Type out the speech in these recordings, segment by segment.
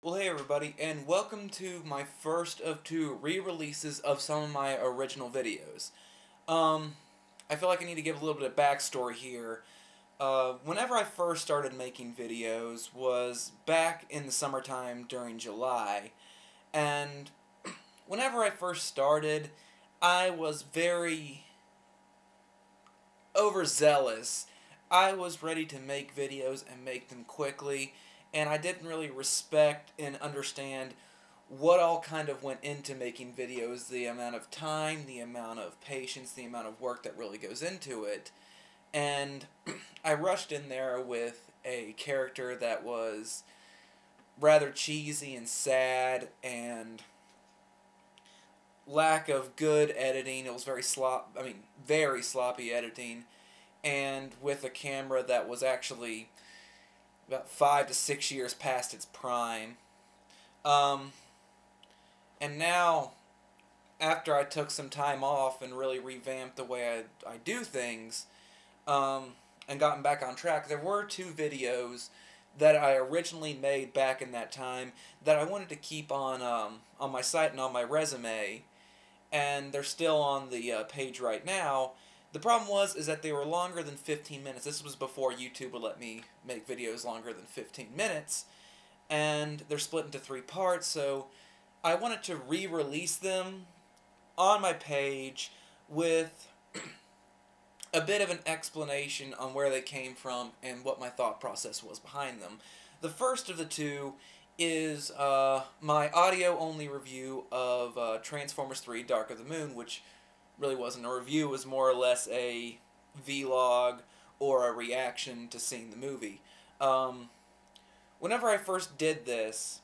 Well, hey everybody, and welcome to my first of two re-releases of some of my original videos. I feel like I need to give a little bit of backstory here. Whenever I first started making videos was back in the summertime during July, and whenever I first started, I was very overzealous. I was ready to make videos and make them quickly, and I didn't really respect and understand what all kind of went into making videos, the amount of time, the amount of patience, the amount of work that really goes into it. And I rushed in there with a character that was rather cheesy and sad and lack of good editing. It was very very sloppy editing, and with a camera that was actually about 5 to 6 years past its prime. And now, after I took some time off and really revamped the way I do things, and gotten back on track, there were two videos that I originally made back in that time that I wanted to keep on my site and on my resume, and they're still on the page right now. The problem is that they were longer than 15 minutes. This was before YouTube would let me make videos longer than 15 minutes, and they're split into 3 parts, so I wanted to re-release them on my page with a bit of an explanation on where they came from and what my thought process was behind them. The first of the two is my audio-only review of Transformers 3: Dark of the Moon, which really wasn't a review. It was more or less a vlog or a reaction to seeing the movie. Whenever I first did this,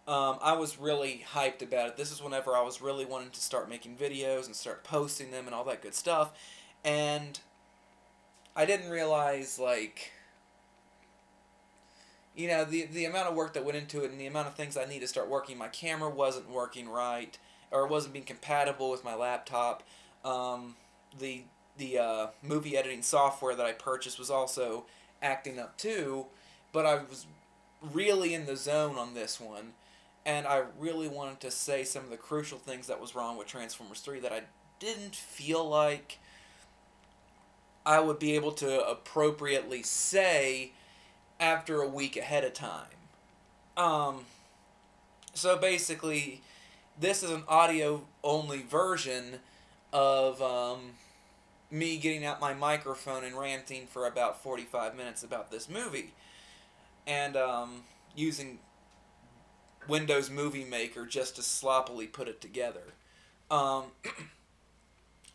I was really hyped about it. This is whenever I was really wanting to start making videos and start posting them and all that good stuff. And I didn't realize, like, you know, the amount of work that went into it and the amount of things I need to start working. My camera wasn't working right, or wasn't being compatible with my laptop. The movie editing software that I purchased was also acting up too, but I was really in the zone on this one, and I really wanted to say some of the crucial things that was wrong with Transformers 3 that I didn't feel like I would be able to appropriately say after a week ahead of time. So basically, this is an audio-only version of me getting out my microphone and ranting for about 45 minutes about this movie, and using Windows Movie Maker just to sloppily put it together. The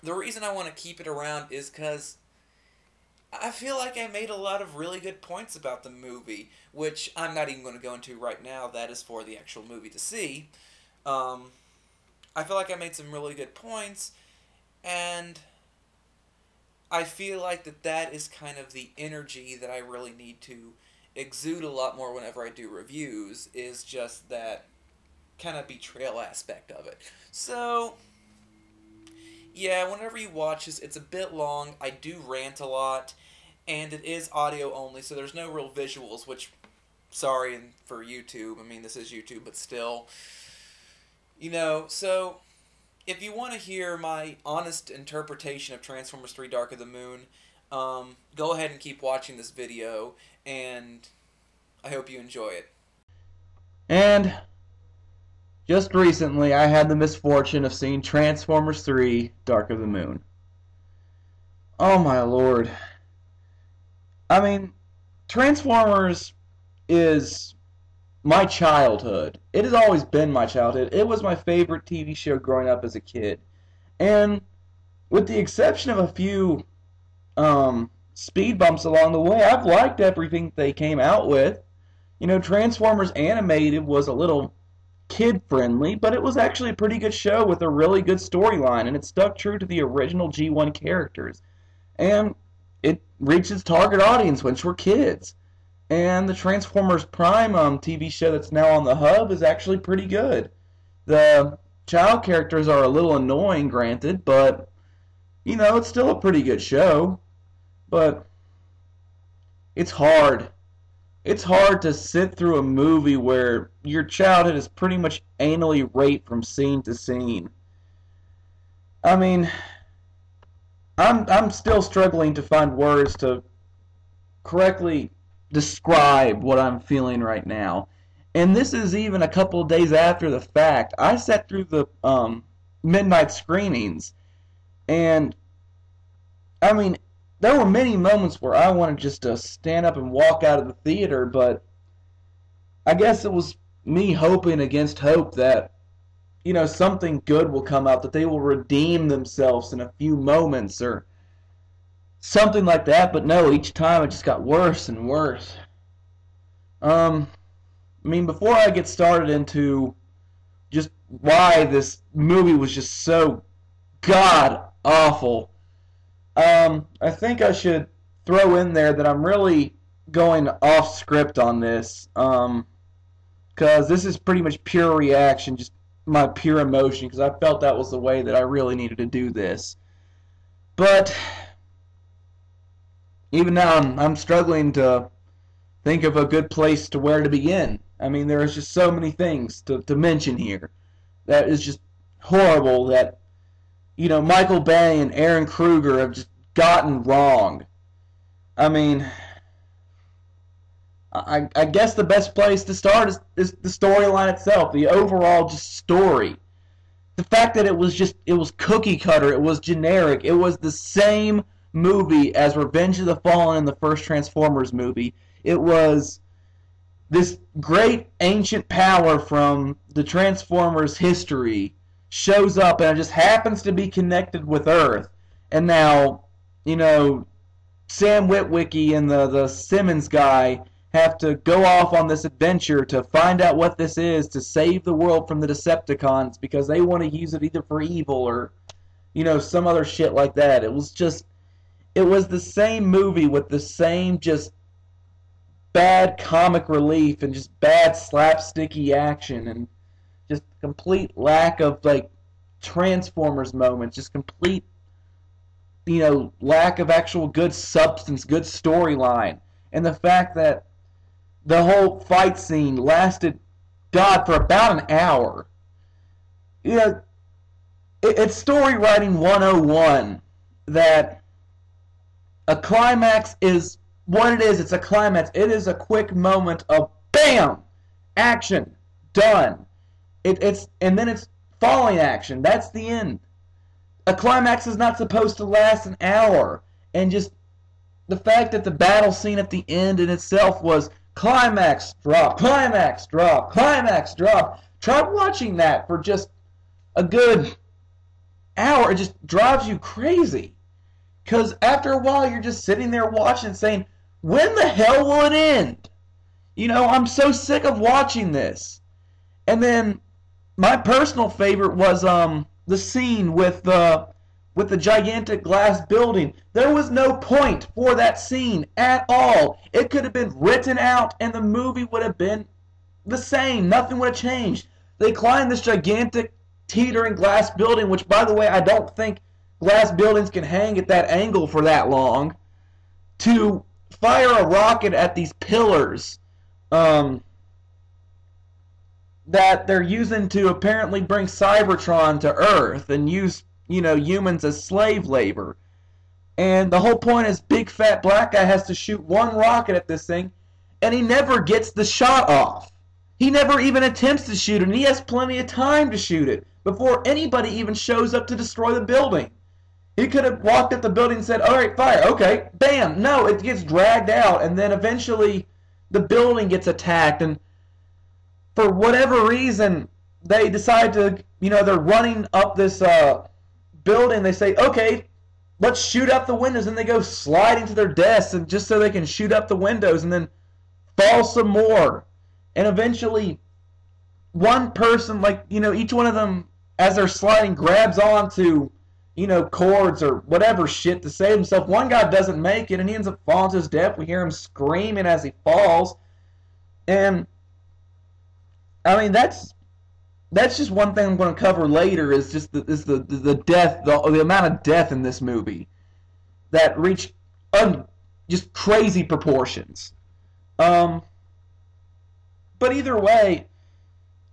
reason I want to keep it around is because I feel like I made a lot of really good points about the movie, which I'm not even going to go into right now. That is for the actual movie to see. I feel like I made some really good points, and I feel like that is kind of the energy that I really need to exude a lot more whenever I do reviews, is just that kind of betrayal aspect of it. So, yeah, whenever you watch this, it's a bit long. I do rant a lot, and it is audio only, so there's no real visuals, which, sorry for YouTube. I mean, this is YouTube, but still. You know, so if you want to hear my honest interpretation of Transformers 3: Dark of the Moon, go ahead and keep watching this video, and I hope you enjoy it. And just recently, I had the misfortune of seeing Transformers 3: Dark of the Moon. Oh my lord. I mean, Transformers is my childhood. It has always been my childhood. It was my favorite TV show growing up as a kid. And with the exception of a few speed bumps along the way, I've liked everything they came out with. You know, Transformers Animated was a little kid-friendly, but it was actually a pretty good show with a really good storyline, and it stuck true to the original G1 characters. And it reached its target audience, which were kids. And the Transformers Prime TV show that's now on the hub is actually pretty good. The child characters are a little annoying, granted, but, you know, it's still a pretty good show. But it's hard. it's hard to sit through a movie where your childhood is pretty much anally raped from scene to scene. I mean, I'm still struggling to find words to correctly describe what I'm feeling right now. And this is even a couple of days after the fact. I sat through the midnight screenings, and I mean, there were many moments where I wanted just to stand up and walk out of the theater, but I guess it was me hoping against hope that, something good will come out, that they will redeem themselves in a few moments or something like that. But no, each time it just got worse and worse. I mean, before I get started into just why this movie was just so god awful, I think I should throw in there that I'm really going off script on this, because this is pretty much pure reaction, just my pure emotion, because I felt that was the way that I really needed to do this. But even now, I'm struggling to think of a good place to where to begin. I mean, there is just so many things to mention here that is just horrible that, Michael Bay and Aaron Kruger have just gotten wrong. I mean, I guess the best place to start is the storyline itself, the overall just story. The fact that it was cookie cutter, it was generic, it was the same movie as Revenge of the Fallen in the first Transformers movie. It was this great ancient power from the Transformers history shows up, and it just happens to be connected with Earth. And now, Sam Witwicky and the Simmons guy have to go off on this adventure to find out what this is, to save the world from the Decepticons, because they want to use it either for evil or, some other shit like that. It was the same movie with the same just bad comic relief and just bad slapsticky action and just complete lack of, Transformers moments, just complete, lack of actual good substance, good storyline. And the fact that the whole fight scene lasted, God, for about an hour. It's story writing 101 that a climax is what it is. It's a climax. It is a quick moment of BAM! Action. Done. And then it's falling action. That's the end. A climax is not supposed to last an hour. And just the fact that the battle scene at the end in itself was climax, drop, climax, drop, climax, drop. Try watching that for just a good hour. It just drives you crazy. Because after a while, you're just sitting there watching saying, when the hell will it end? I'm so sick of watching this. And then my personal favorite was the scene with the gigantic glass building. There was no point for that scene at all. It could have been written out and the movie would have been the same. Nothing would have changed. They climbed this gigantic teetering glass building, which, by the way, I don't think glass buildings can hang at that angle for that long, to fire a rocket at these pillars that they're using to apparently bring Cybertron to Earth and use, humans as slave labor. And the whole point is big fat black guy has to shoot one rocket at this thing, and he never gets the shot off. He never even attempts to shoot it, and he has plenty of time to shoot it before anybody even shows up to destroy the building. He could have walked up the building and said, all right, fire, okay, bam. No, it gets dragged out, and then eventually the building gets attacked, and for whatever reason, they decide to, they're running up this building. They say, okay, let's shoot up the windows, and they go sliding to their desks, and just so they can shoot up the windows, and then fall some more. And eventually, one person, each one of them, as they're sliding, grabs onto, cords or whatever shit to save himself. One guy doesn't make it, and he ends up falling to his death. We hear him screaming as he falls. And I mean, that's just one thing I'm going to cover later. Is just the death, the amount of death in this movie that reached just crazy proportions. But either way,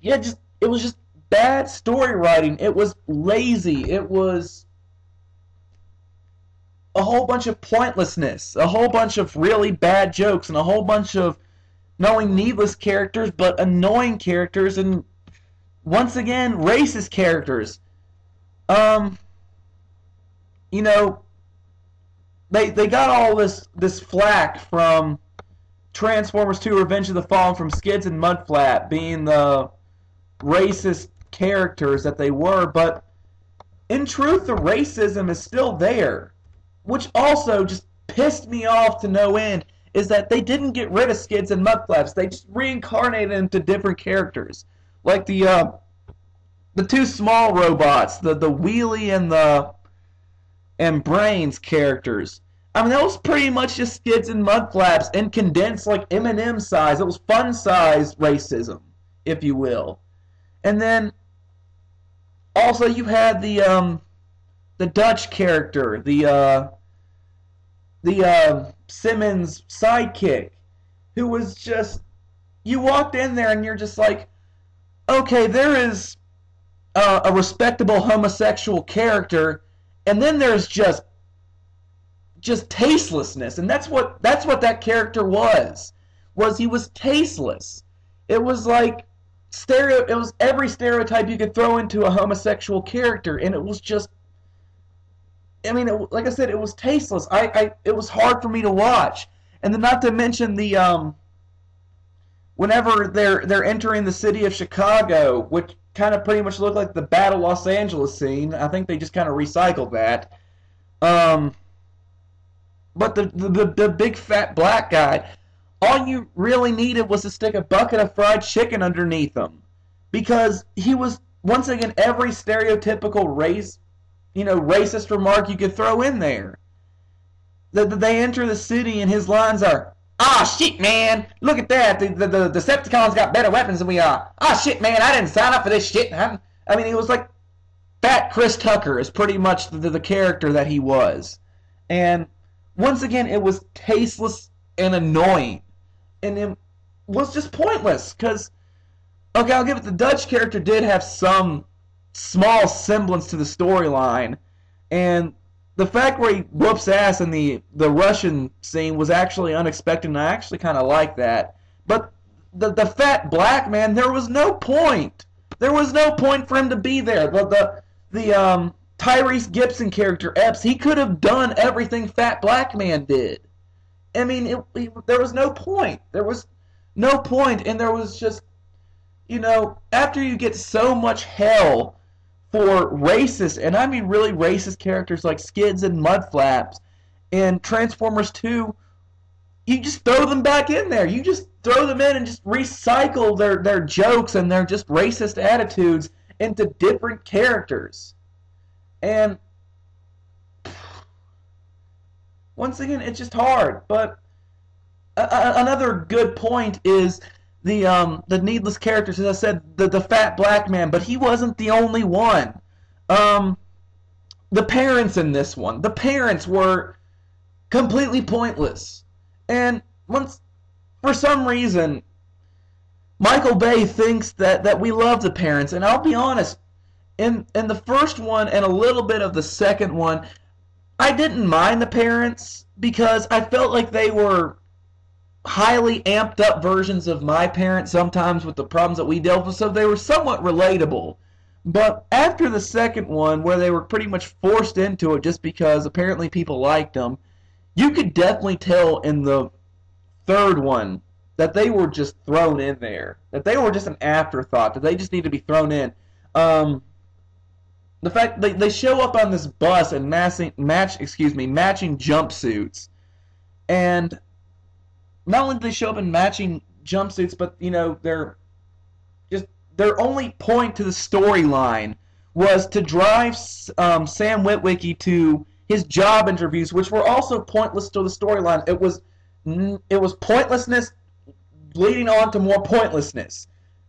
yeah, it was just bad story writing. It was lazy. It was a whole bunch of pointlessness, a whole bunch of really bad jokes, and a whole bunch of not only needless characters, but annoying characters, and once again, racist characters. Um, you know, they got all this flack from Transformers 2 Revenge of the Fallen from Skids and Mudflap being the racist characters that they were, but in truth, the racism is still there, which also just pissed me off to no end, is that they didn't get rid of Skids and Mudflaps. They just reincarnated them to different characters. Like the two small robots, the Wheelie and Brains characters. I mean, that was pretty much just Skids and Mudflaps and condensed like M&M size. It was fun size racism, if you will. And then also you had the Dutch character, the Simmons sidekick, who was just, you walked in there and you're just like, okay, there is a respectable homosexual character, and then there's just tastelessness, and that's what that character was he was tasteless. It was like it was every stereotype you could throw into a homosexual character, and it was just, I mean, like I said, it was tasteless. It was hard for me to watch. And then not to mention the whenever they're entering the city of Chicago, which kind of pretty much looked like the Battle Los Angeles scene. I think they just kind of recycled that. But the big fat black guy, all you really needed was to stick a bucket of fried chicken underneath him, because he was, once again, every stereotypical racist remark you could throw in there. They enter the city and his lines are, "Ah, shit, man! Look at that! The Decepticons got better weapons than we are. Ah, shit, man! I didn't sign up for this shit." I mean, he was like Fat Chris Tucker is pretty much the character that he was, and once again, it was tasteless and annoying, and it was just pointless. Because, okay, I'll give it, the Dutch character did have some small semblance to the storyline, and the fact where he whoops ass in the Russian scene was actually unexpected, and I actually kind of like that. But the fat black man, there was no point. There was no point for him to be there. The Tyrese Gibson character, Epps, he could have done everything Fat Black Man did. I mean, there was no point. There was no point, and there was just, after you get so much hell for racist, and I mean really racist characters like Skids and Mudflaps and Transformers 2, you just throw them back in there. You just throw them in and just recycle their jokes and their just racist attitudes into different characters. And once again, it's just hard. But another good point is the needless characters. As I said, the fat black man, but he wasn't the only one. The parents in this one, the parents were completely pointless. And for some reason, Michael Bay thinks that we love the parents, and I'll be honest. In the first one and a little bit of the second one, I didn't mind the parents because I felt like they were highly amped up versions of my parents sometimes with the problems that we dealt with, so they were somewhat relatable. But after the second one, where they were pretty much forced into it just because apparently people liked them, you could definitely tell in the third one that they were just thrown in there, that they were just an afterthought, that they just need to be thrown in. The fact they show up on this bus in matching jumpsuits, and not only do they show up in matching jumpsuits, but their only point to the storyline was to drive Sam Witwicky to his job interviews, which were also pointless to the storyline. It was pointlessness leading on to more pointlessness.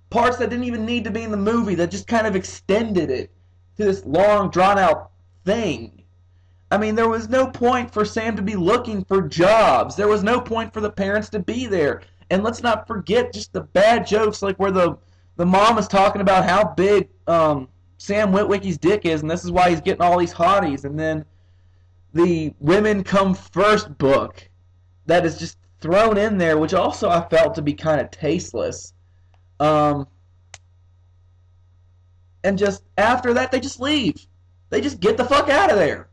Parts that didn't even need to be in the movie that just kind of extended it to this long, drawn-out thing. I mean, there was no point for Sam to be looking for jobs. There was no point for the parents to be there. And let's not forget just the bad jokes, like where the mom is talking about how big Sam Witwicky's dick is, and this is why he's getting all these hotties. And then the women come first book that is just thrown in there, which also I felt to be kind of tasteless. And just after that, they just leave. They just get the fuck out of there.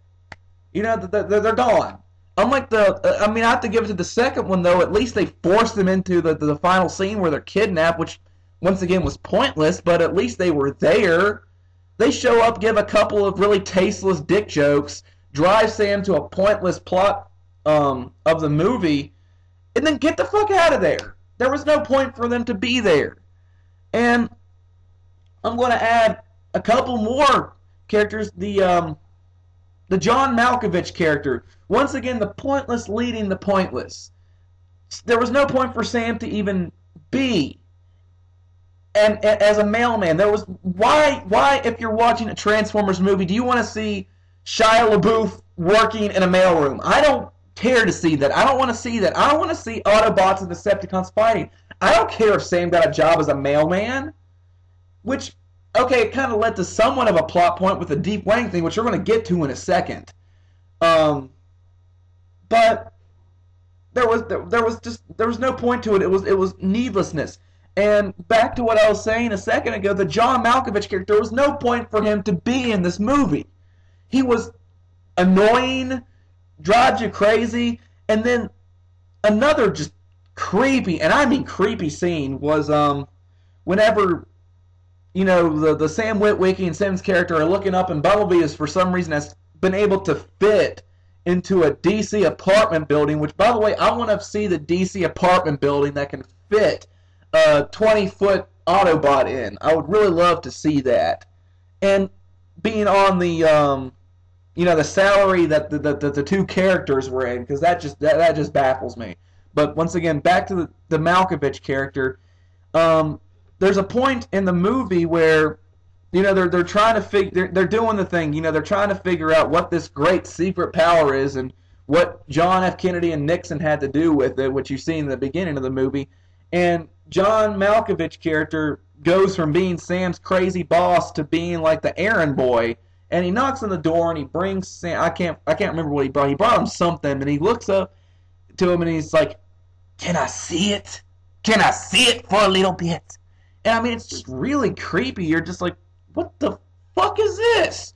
You know, they're gone. Unlike I have to give it to the second one, though. At least they forced them into the final scene where they're kidnapped, which, once again, was pointless, but at least they were there. They show up, give a couple of really tasteless dick jokes, drive Sam to a pointless plot of the movie, and then get the fuck out of there. There was no point for them to be there. And I'm going to add a couple more characters. The John Malkovich character. Once again, the pointless leading the pointless. There was no point for Sam to even be. And as a mailman, there was why if you're watching a Transformers movie, do you want to see Shia LaBeouf working in a mailroom? I don't care to see that. I don't want to see that. I don't want to see Autobots and Decepticons fighting. I don't care if Sam got a job as a mailman, which, okay, it kind of led to somewhat of a plot point with the Deep Wang thing, which we're going to get to in a second. But there was no point to it. It was needlessness. And back to what I was saying a second ago, the John Malkovich character, there was no point for him to be in this movie. He was annoying, drives you crazy, and then another just creepy, and I mean creepy scene was whenever, you know, the Sam Witwicky and Sam's character are looking up, and Bumblebee is for some reason has been able to fit into a DC apartment building, which, by the way, I want to see the DC apartment building that can fit a 20-foot Autobot in. I would really love to see that. And being on the, you know, the salary that the two characters were in, because that just baffles me. But once again, back to the Malkovich character. There's a point in the movie where, you know, they're trying to they're doing the thing. You know, they're trying to figure out what this great secret power is and what John F. Kennedy and Nixon had to do with it, which you see in the beginning of the movie. And John Malkovich character goes from being Sam's crazy boss to being like the errand boy. And he knocks on the door and he brings Sam. I can't remember what he brought. He brought him something, and he looks up to him and he's like, "Can I see it? Can I see it for a little bit?" And I mean, it's just really creepy. You're just like, what the fuck is this?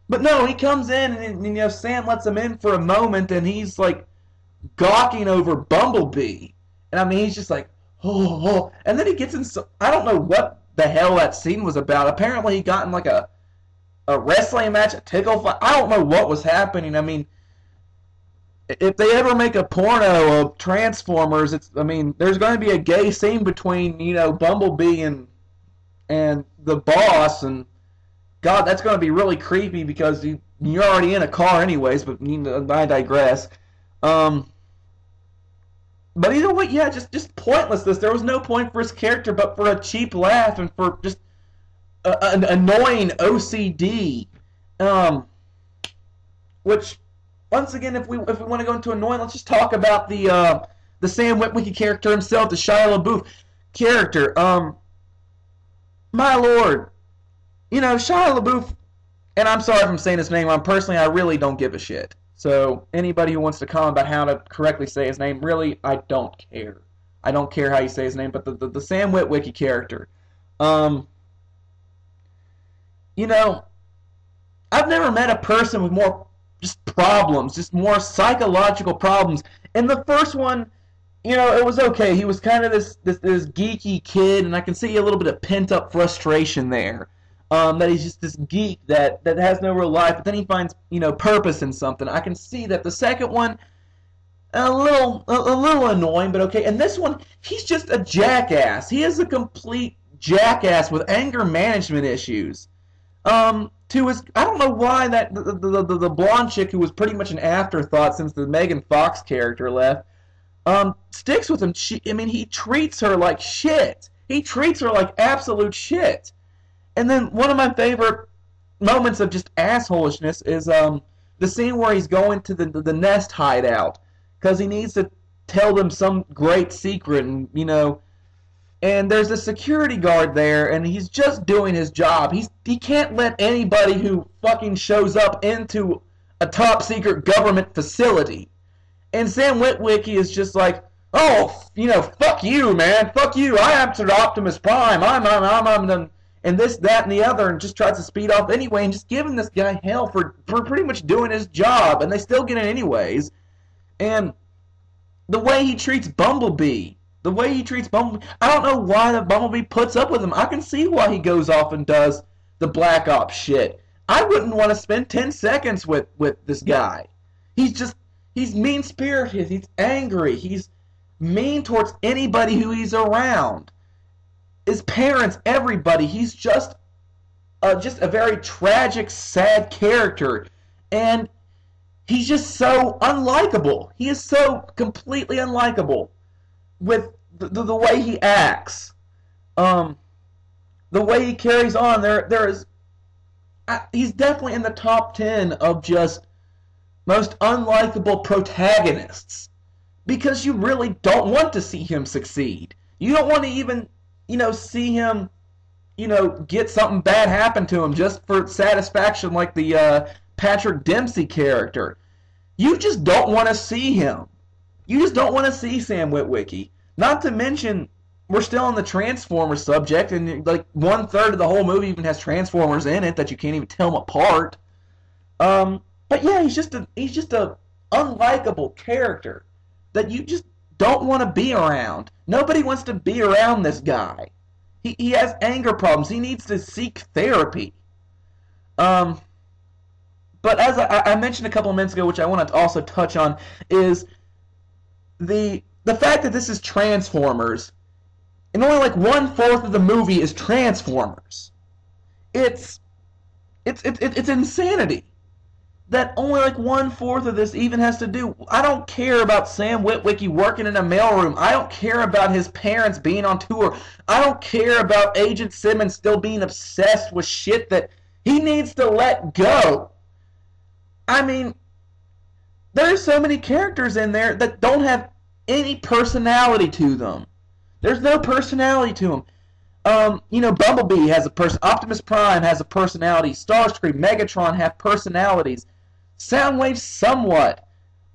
But no, he comes in and you know, Sam lets him in for a moment, and he's like gawking over Bumblebee. And I mean, he's just like, oh. And then he gets in I don't know what the hell that scene was about. Apparently he got in like a wrestling match, a tickle fight. I don't know what was happening. I mean, if they ever make a porno of Transformers, I mean, there's going to be a gay scene between, you know, Bumblebee and the boss, and God, that's going to be really creepy because you're already in a car anyways, but you know, I digress. But either way, yeah, just pointlessness. There was no point for his character but for a cheap laugh and for just an annoying OCD. Which, once again, if we want to go into annoying, let's just talk about the Sam Witwicky character himself, the Shia LaBeouf character. My lord, you know, Shia LaBeouf, and I'm sorry if I'm saying his name wrong. Personally, I really don't give a shit. So anybody who wants to comment about how to correctly say his name, really, I don't care. I don't care how you say his name, but the Sam Witwicky character, you know, I've never met a person with more just problems, just more psychological problems. And the first one, you know, it was okay. He was kind of this geeky kid, and I can see a little bit of pent-up frustration there. That he's just this geek that has no real life, but then he finds, you know, purpose in something. I can see that. The second one, a little annoying, but okay. And this one, he's just a jackass. He is a complete jackass with anger management issues. To his, I don't know why that the blonde chick who was pretty much an afterthought since the Megan Fox character left, sticks with him. I mean, he treats her like shit. He treats her like absolute shit. And then one of my favorite moments of just assholishness is the scene where he's going to the Nest hideout because he needs to tell them some great secret, and and there's a security guard there, and he's just doing his job. He can't let anybody who fucking shows up into a top secret government facility. And Sam Witwicky is just like, oh, fuck you, man, fuck you. I am to Optimus Prime. I'm and this, that, and the other, and just tries to speed off anyway, and just giving this guy hell for pretty much doing his job, and they still get it anyways. And the way he treats Bumblebee, I don't know why the Bumblebee puts up with him. I can see why he goes off and does the Black Ops shit. I wouldn't want to spend 10 seconds with this guy. He's mean-spirited, he's angry, he's mean towards anybody who he's around. His parents, everybody. He's just a very tragic, sad character, and he's just so unlikable. He is so completely unlikable with the way he acts, the way he carries on. He's definitely in the top 10 of just most unlikable protagonists, because you really don't want to see him succeed. You don't want to even see him, get something bad happen to him just for satisfaction, like the Patrick Dempsey character. You just don't want to see him. You just don't want to see Sam Witwicky. Not to mention, we're still on the Transformers subject, and like 1/3 of the whole movie even has Transformers in it that you can't even tell them apart. But yeah, he's just a unlikable character that you just don't want to be around. Nobody wants to be around this guy. He has anger problems. He needs to seek therapy. But as I mentioned a couple of minutes ago, which I want to also touch on, is the fact that this is Transformers, and only like 1/4 of the movie is Transformers. It's insanity that only like 1/4 of this even has to do. I don't care about Sam Witwicky working in a mailroom. I don't care about his parents being on tour. I don't care about Agent Simmons still being obsessed with shit that he needs to let go. I mean, there's so many characters in there that don't have any personality to them. There's no personality to them. Bumblebee has a person. Optimus Prime has a personality. Starscream, Megatron have personalities. Soundwave somewhat.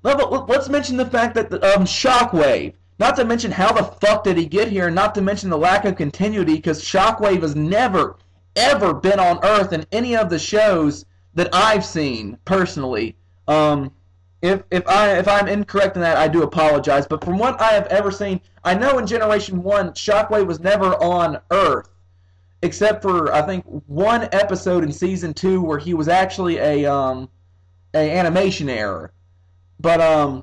Let's mention the fact that Shockwave. Not to mention how the fuck did he get here, and not to mention the lack of continuity, because Shockwave has never, ever been on Earth in any of the shows that I've seen personally. If I'm incorrect in that, I do apologize. But from what I have ever seen, I know in Generation 1, Shockwave was never on Earth, except for I think one episode in Season 2 where he was actually a animation error. But other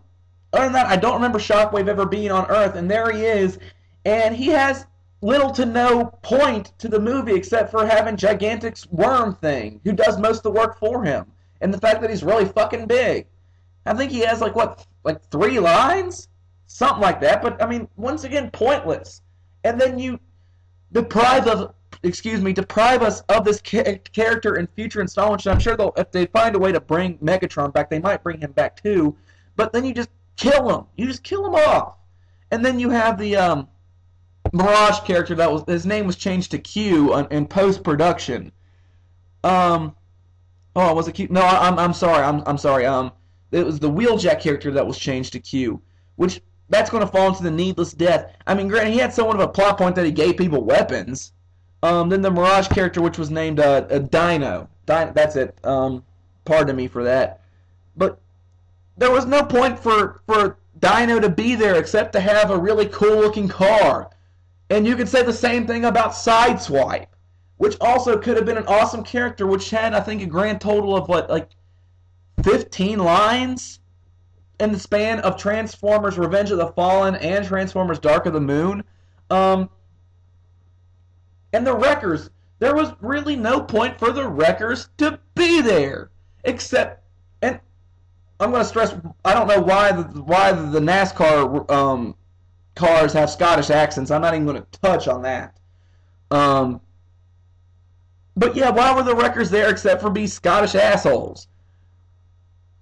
than that, I don't remember Shockwave ever being on Earth, and there he is, and he has little to no point to the movie except for having Gigantic's worm thing, who does most of the work for him, and the fact that he's really fucking big. I think he has like 3 lines? Something like that, but I mean, once again, pointless. And then you deprive us of this character in future installments. I'm sure if they find a way to bring Megatron back, they might bring him back too. But then you just kill him. You just kill him off. And then you have the Mirage character his name was changed to Q in post-production. Was it Q? No, I'm sorry. I'm sorry. It was the Wheeljack character that was changed to Q, which that's going to fall into the needless death. I mean, granted, he had somewhat of a plot point that he gave people weapons. Then the Mirage character, which was named Dino. That's it. Pardon me for that. But there was no point for Dino to be there except to have a really cool-looking car. And you could say the same thing about Sideswipe, which also could have been an awesome character, which had, I think, a grand total of, 15 lines in the span of Transformers Revenge of the Fallen and Transformers Dark of the Moon. And the Wreckers, there was really no point for the Wreckers to be there. Except, and I'm going to stress, I don't know why the NASCAR cars have Scottish accents. I'm not even going to touch on that. But yeah, why were the Wreckers there except for be Scottish assholes?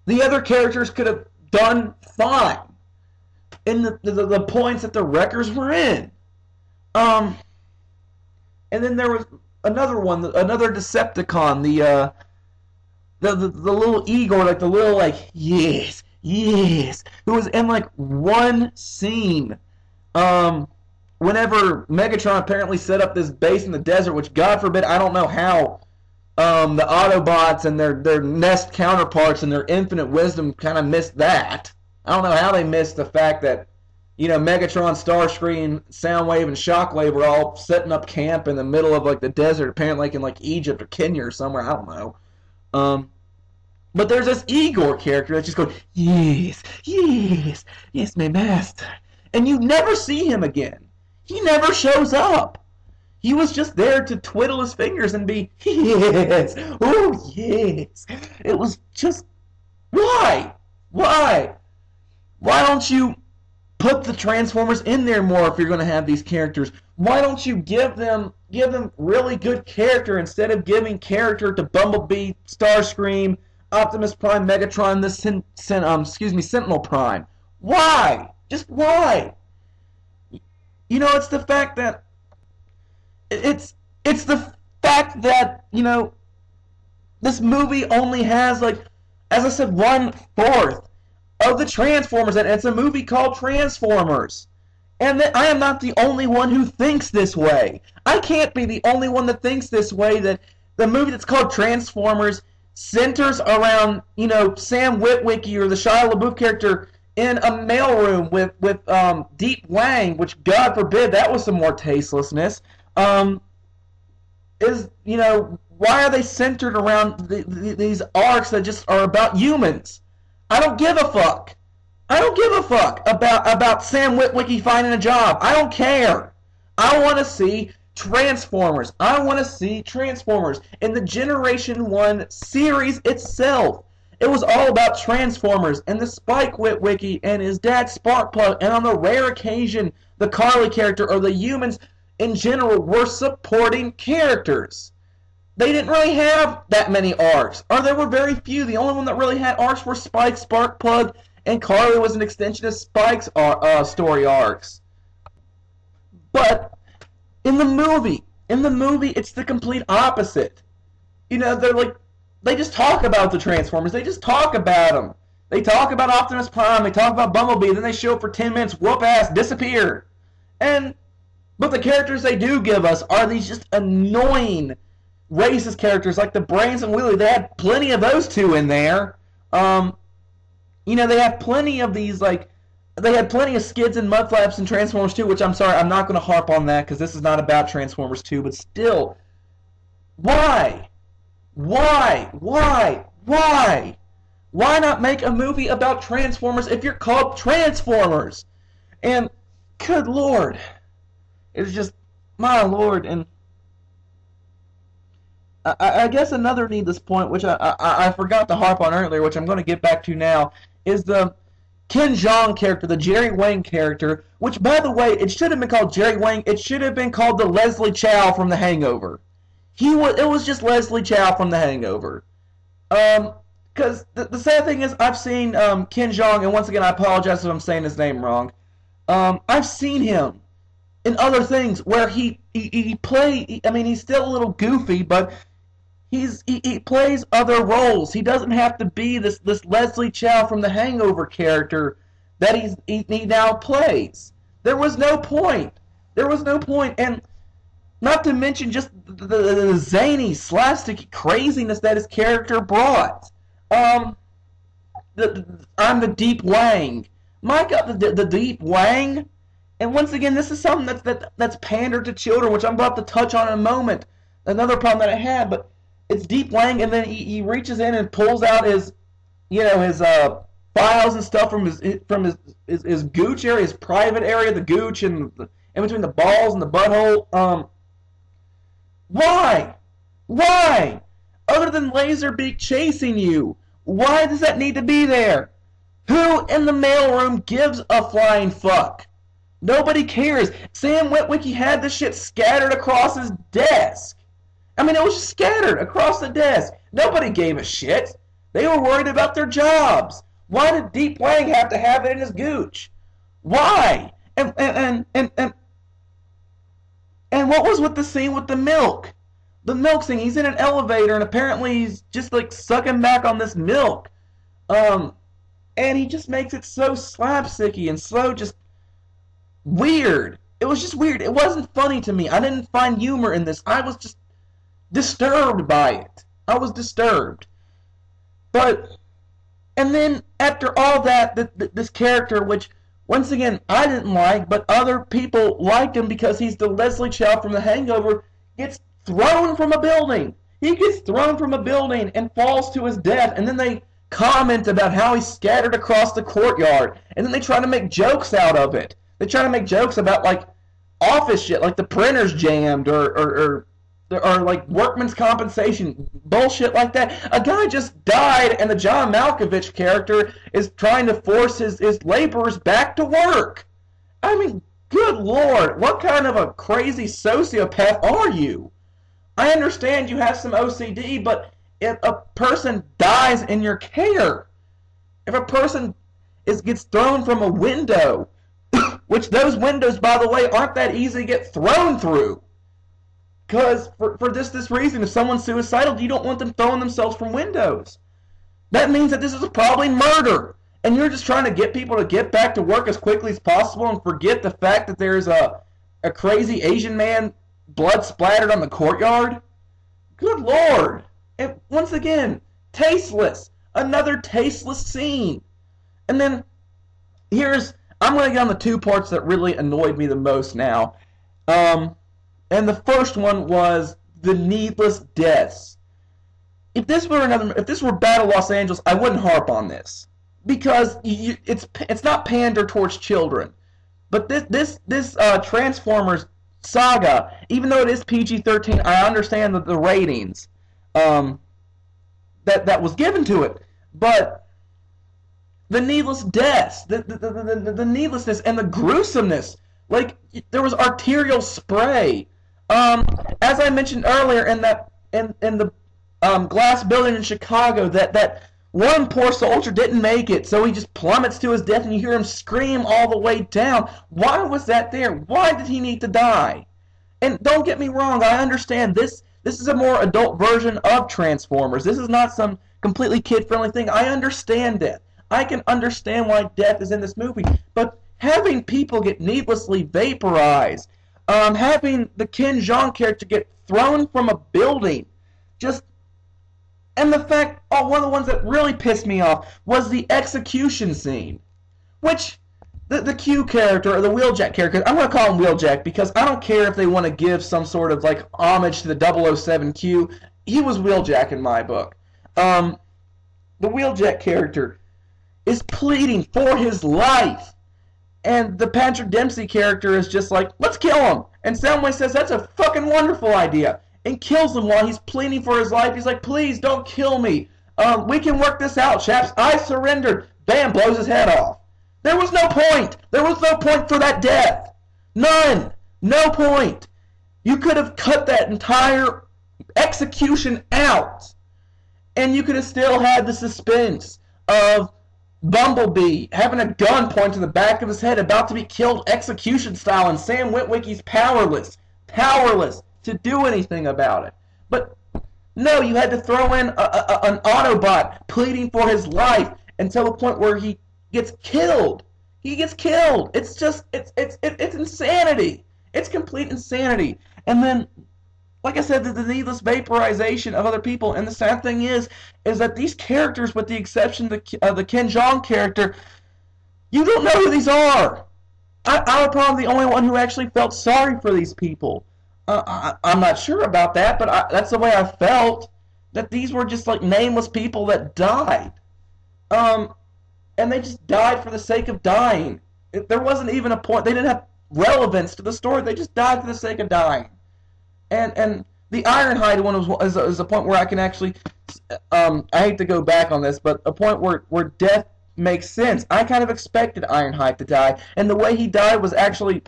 The other characters could have done fine. in the points that the wreckers were in. And then there was another one, another Decepticon, the little Igor, like the little like yes, who was in like one scene. Whenever Megatron apparently set up this base in the desert, which God forbid, I don't know how the Autobots and their Nest counterparts and their infinite wisdom kind of missed that. I don't know how they missed the fact that, Megatron, Starscream, Soundwave, and Shockwave were all setting up camp in the middle of like the desert, apparently like in like Egypt or Kenya or somewhere. I don't know. But there's this Igor character that just goes, yes, my master. And you never see him again. He never shows up. He was just there to twiddle his fingers and be, yes, oh yes. It was just, why? Why don't you put the Transformers in there more if you're going to have these characters? Why don't you give them really good character instead of giving character to Bumblebee, Starscream, Optimus Prime, Megatron, Sentinel Prime? Why? Just why? It's the fact that it's the fact that this movie only has, like, as I said, 1/4 of the Transformers, and it's a movie called Transformers. And that I am not the only one who thinks this way. I can't be the only one that thinks this way, that the movie that's called Transformers centers around, Sam Witwicky or the Shia LaBeouf character in a mailroom with Deep Wang, which, God forbid, that was some more tastelessness. Why are they centered around these arcs that just are about humans? I don't give a fuck. I don't give a fuck about Sam Witwicky finding a job. I don't care. I want to see Transformers. I want to see Transformers in the Generation 1 series itself. It was all about Transformers and the Spike Witwicky and his dad Sparkplug, and on the rare occasion the Carly character or the humans in general were supporting characters. They didn't really have that many arcs, or there were very few. The only one that really had arcs were Spike, Sparkplug, and Carly was an extension of Spike's story arcs. But in the movie, it's the complete opposite. They just talk about the Transformers. They just talk about them. They talk about Optimus Prime. They talk about Bumblebee. Then they show up for 10 minutes, whoop ass, disappear. But the characters they do give us are these just annoying racist characters like the Brains and Wheelie. They had plenty of those two in there. They have plenty of these, like, they had plenty of Skids and Mudflaps in Transformers 2, which I'm sorry, I'm not going to harp on that because this is not about Transformers 2, but still, why? Why not make a movie about Transformers if you're called Transformers? And, good Lord, it's just, my Lord, and I guess another needless point, which I forgot to harp on earlier, which I'm going to get back to now, is the Ken Jeong character, the Jerry Wang character, which, by the way, it should have been called Jerry Wang. It should have been called the Leslie Chow from The Hangover. It was just Leslie Chow from The Hangover. Because the sad thing is, I've seen Ken Jeong, and once again, I apologize if I'm saying his name wrong. I've seen him in other things where he's still a little goofy, but he plays other roles. He doesn't have to be this Leslie Chow from The Hangover character that he now plays. There was no point, and not to mention just the zany, slapstick craziness that his character brought. I'm the Deep Wang. My God, the Deep Wang. And once again, this is something that's pandered to children, which I'm about to touch on in a moment. Another problem that I had, but it's Deep Wang, and then he reaches in and pulls out his files and stuff from his gooch area, his private area, the gooch, and in between the balls and the butthole. Why? Other than Laserbeak chasing you, why does that need to be there? Who in the mailroom gives a flying fuck? Nobody cares. Sam Witwicky had this shit scattered across his desk. It was scattered across the desk. Nobody gave a shit. They were worried about their jobs. Why did Deep Wang have to have it in his gooch? Why? And what was with the scene with the milk? The milk scene. He's in an elevator and apparently he's just like sucking back on this milk. Um, and he just makes it so slapsticky and so just weird. It was just weird. It wasn't funny to me. I didn't find humor in this. I was just disturbed by it. I was disturbed. But and then after all that, this character, which once again I didn't like, but other people liked him because he's the Leslie Chow from The Hangover, gets thrown from a building. He gets thrown from a building and falls to his death, and then they comment about how he's scattered across the courtyard, and then they try to make jokes out of it. They try to make jokes about like office shit, like the printer's jammed, or like workman's compensation bullshit like that. A guy just died, and the John Malkovich character is trying to force his laborers back to work. I mean, good lord, what kind of a crazy sociopath are you? I understand you have some OCD, but if a person dies in your care, if a person gets thrown from a window, which those windows, by the way, aren't that easy to get thrown through. Because for this reason, if someone's suicidal, you don't want them throwing themselves from windows. That means that this is probably murder. And you're just trying to get people to get back to work as quickly as possible and forget the fact that there's a crazy Asian man blood splattered on the courtyard? Good lord. And once again, tasteless. Another tasteless scene. And then I'm going to get on the two parts that really annoyed me the most now. And the first one was the needless deaths. If this were Battle Los Angeles, I wouldn't harp on this because it's not pander towards children. But this Transformers saga, even though it is PG-13, I understand the ratings that was given to it. But the needless deaths, the needlessness and the gruesomeness, like there was arterial spray. As I mentioned earlier, in the glass building in Chicago, that one poor soldier didn't make it, so he just plummets to his death, and you hear him scream all the way down. Why was that there? Why did he need to die? And don't get me wrong, I understand this is a more adult version of Transformers. This is not some completely kid-friendly thing. I understand that. I can understand why death is in this movie, but having people get needlessly vaporized, having the Ken Jeong character get thrown from a building, and the fact, one of the ones that really pissed me off was the execution scene, which the Q character, or the Wheeljack character, I'm going to call him Wheeljack because I don't care if they want to give some sort of like homage to the 007 Q. He was Wheeljack in my book. The Wheeljack character is pleading for his life. And the Patrick Dempsey character is just like, let's kill him. And Soundwave says, that's a fucking wonderful idea. And kills him while he's pleading for his life. He's like, please don't kill me. We can work this out, chaps. I surrendered. Bam, blows his head off. There was no point. There was no point for that death. None. No point. You could have cut that entire execution out. And you could have still had the suspense of Bumblebee having a gun point to the back of his head, about to be killed execution style, and Sam Witwicky's powerless to do anything about it. But no, you had to throw in an Autobot pleading for his life until the point where he gets killed. He gets killed. It's just, it's insanity. It's complete insanity. And then, like I said, the needless vaporization of other people. And the sad thing is that these characters, with the exception of the Ken Jeong character, you don't know who these are. I'm probably the only one who actually felt sorry for these people. I'm not sure about that, but that's the way I felt. That these were just like nameless people that died. And they just died for the sake of dying. There wasn't even a point. They didn't have relevance to the story. They just died for the sake of dying. And the Ironhide one is a point where I can actually, I hate to go back on this, but a point where death makes sense. I kind of expected Ironhide to die, and the way he died was actually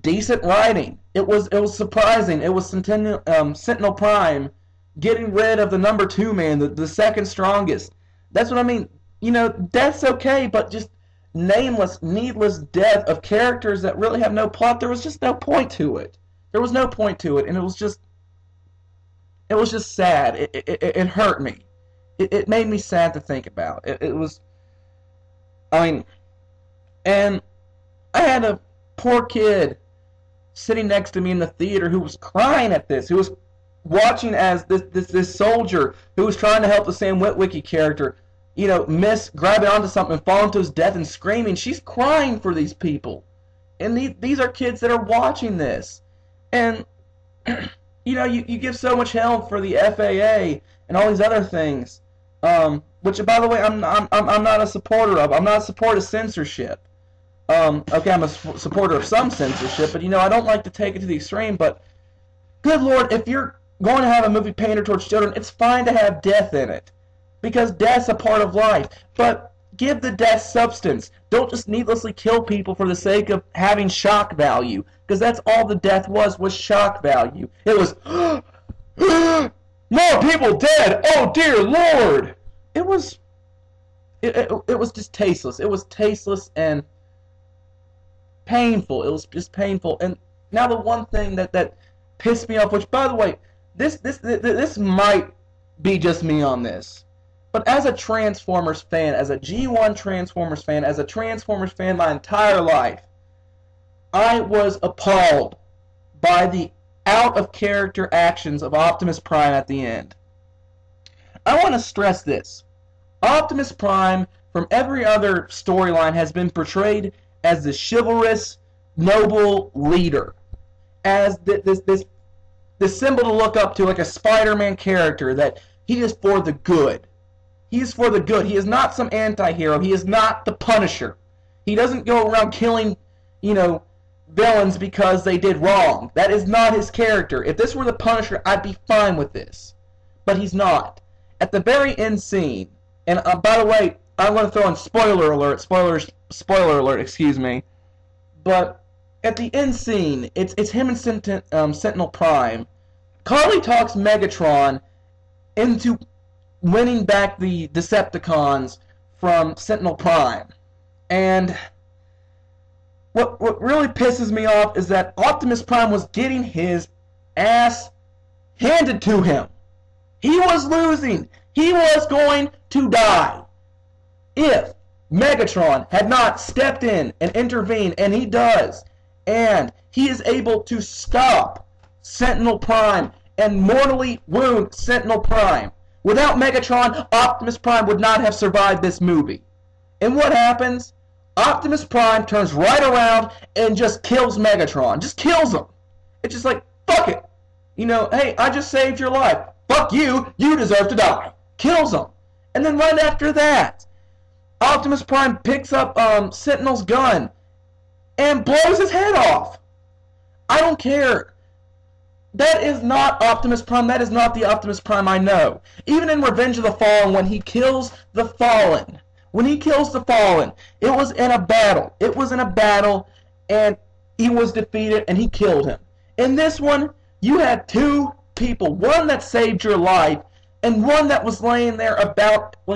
decent writing. It was surprising. It was Sentinel Prime getting rid of the number 2 man, the second strongest. That's what I mean. You know, death's okay, but just nameless, needless death of characters that really have no plot. There was just no point to it. There was no point to it, and it was just sad. It hurt me. It made me sad to think about. It was, I mean, and I had a poor kid sitting next to me in the theater who was crying at this, who was watching as this soldier who was trying to help the Sam Witwicky character, miss grabbing onto something and falling to his death and screaming. She's crying for these people. And these are kids that are watching this. And, you give so much hell for the FAA and all these other things, which, by the way, I'm not a supporter of. I'm not a supporter of censorship. Okay, I'm a supporter of some censorship, but, I don't like to take it to the extreme. But, good Lord, if you're going to have a movie painted towards children, it's fine to have death in it, because death's a part of life. But give the death substance. Don't just needlessly kill people for the sake of having shock value, because that's all the death was shock value. It was, more people dead, oh dear Lord! It was just tasteless. It was tasteless and painful. It was just painful. And now the one thing that pissed me off, which, by the way, this might be just me on this, but as a Transformers fan, as a G1 Transformers fan, as a Transformers fan my entire life, I was appalled by the out-of-character actions of Optimus Prime at the end. I want to stress this. Optimus Prime, from every other storyline, has been portrayed as the chivalrous, noble leader, as this symbol to look up to, like a Spider-Man character, that he is for the good. He is for the good. He is not some anti-hero. He is not the Punisher. He doesn't go around killing, villains because they did wrong. That is not his character. If this were the Punisher, I'd be fine with this. But he's not. At the very end scene, and by the way, I'm going to throw in spoiler alert, excuse me, but at the end scene, it's him and Sentinel Prime. Carly talks Megatron into winning back the Decepticons from Sentinel Prime. And what really pisses me off is that Optimus Prime was getting his ass handed to him. He was losing. He was going to die. If Megatron had not stepped in and intervened, and he does, and he is able to stop Sentinel Prime and mortally wound Sentinel Prime. Without Megatron, Optimus Prime would not have survived this movie. And what happens? Optimus Prime turns right around and just kills Megatron. Just kills him. It's just like, fuck it. Hey, I just saved your life. Fuck you. You deserve to die. Kills him. And then right after that, Optimus Prime picks up Sentinel's gun and blows his head off. I don't care. That is not Optimus Prime. That is not the Optimus Prime I know. Even in Revenge of the Fallen, when he kills the Fallen, it was in a battle. It was in a battle, and he was defeated, and he killed him. In this one, you had two people. One that saved your life, and one that was laying there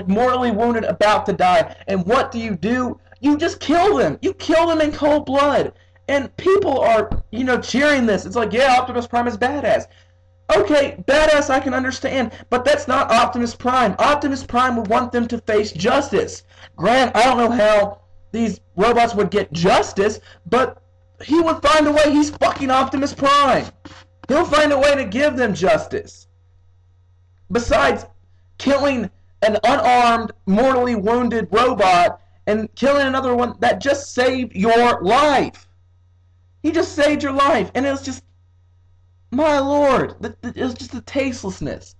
mortally wounded, about to die. And what do? You just kill them. You kill them in cold blood. And people are, cheering this. It's like, yeah, Optimus Prime is badass. Okay, badass I can understand, but that's not Optimus Prime. Optimus Prime would want them to face justice. Grant, I don't know how these robots would get justice, but he would find a way. He's fucking Optimus Prime. He'll find a way to give them justice. Besides killing an unarmed, mortally wounded robot and killing another one that just saved your life. He just saved your life, and it was just, my lord, it was just the tastelessness.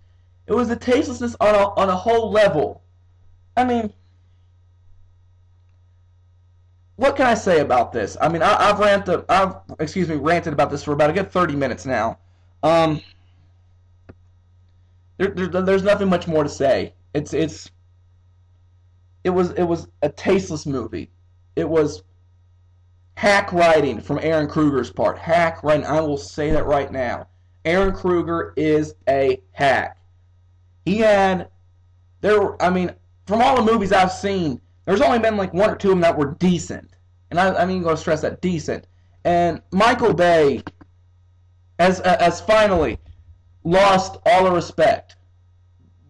It was the tastelessness on a whole level. I mean, what can I say about this? I mean, I've ranted about this for about a good 30 minutes now. There's nothing much more to say. It was a tasteless movie. It was hack writing from Aaron Kruger's part. Hack writing. I will say that right now. Aaron Kruger is a hack. From all the movies I've seen, There's only been like one or two of them that were decent, and I mean, I'm going to stress that decent. And Michael Bay has finally lost all the respect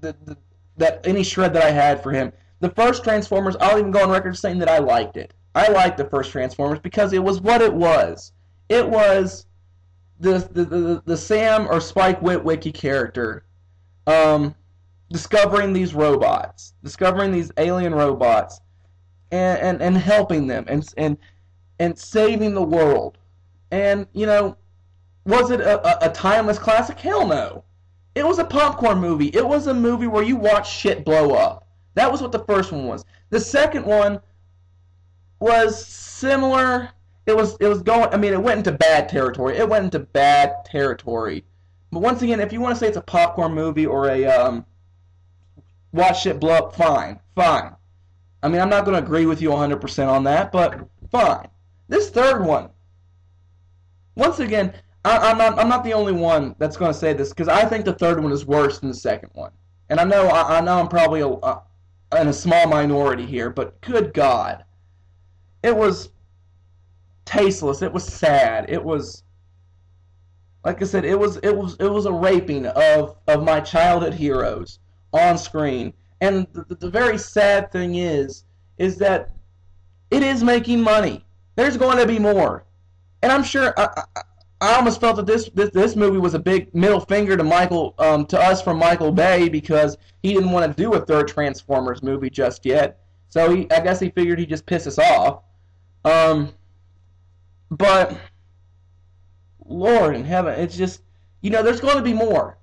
that any shred that I had for him. The first Transformers, I'll even go on record saying that I liked it. I liked the first Transformers because it was what it was. It was the Sam or Spike Witwicky character discovering these robots, discovering these alien robots, and helping them and saving the world. And, you know, was it a timeless classic? Hell no. It was a popcorn movie. It was a movie where you watch shit blow up. That was what the first one was. The second one was similar. It was going. I mean, it went into bad territory. It went into bad territory. But once again, if you want to say it's a popcorn movie or a watch shit blow up, fine, fine. I mean, I'm not going to agree with you 100% on that, but fine. This third one, once again, I'm not the only one that's going to say this, because I think the third one is worse than the second one. And I know I'm probably in a small minority here, but good God, it was tasteless. It was sad. It was, like I said, it was a raping of my childhood heroes on screen. And the very sad thing is that it is making money. There's going to be more, and I'm sure. I almost felt that this movie was a big middle finger to us from Michael Bay, because he didn't want to do a third Transformers movie just yet. So I guess he figured he'd just piss us off. But Lord in heaven, it's just, you know, there's going to be more.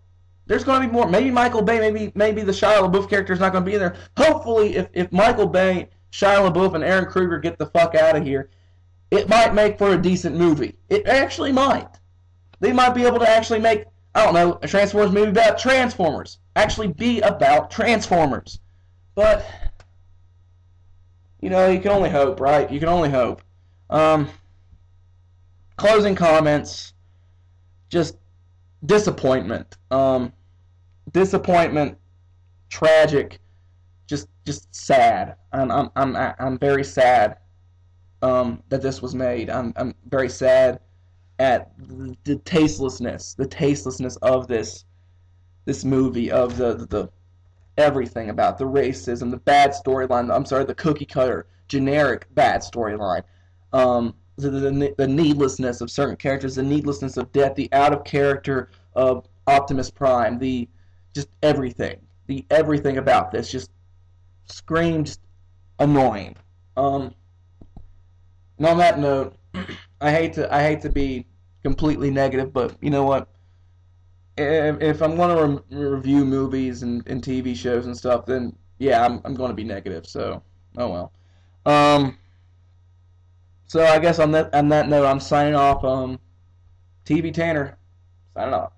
There's going to be more. Maybe Michael Bay, maybe the Shia LaBeouf character is not going to be in there. Hopefully, if Michael Bay, Shia LaBeouf, and Aaron Kruger get the fuck out of here, it might make for a decent movie. It actually might. They might be able to actually make, I don't know, a Transformers movie about Transformers. Actually be about Transformers. But, you know, you can only hope, right? You can only hope. Closing comments. Just disappointment. Disappointment. Tragic. Just sad. I'm very sad that this was made. I'm very sad at the tastelessness of this movie, of the everything about the racism, the bad storyline. I'm sorry, the cookie cutter, generic bad storyline. The needlessness of certain characters, the needlessness of death, the out of character of Optimus Prime, just everything about this just screamed annoying. And on that note, I hate to be completely negative, but you know what? If I'm going to review movies and TV shows and stuff, then yeah, I'm going to be negative. So, oh well. So I guess on that note, I'm signing off. TV Tanner, signing off.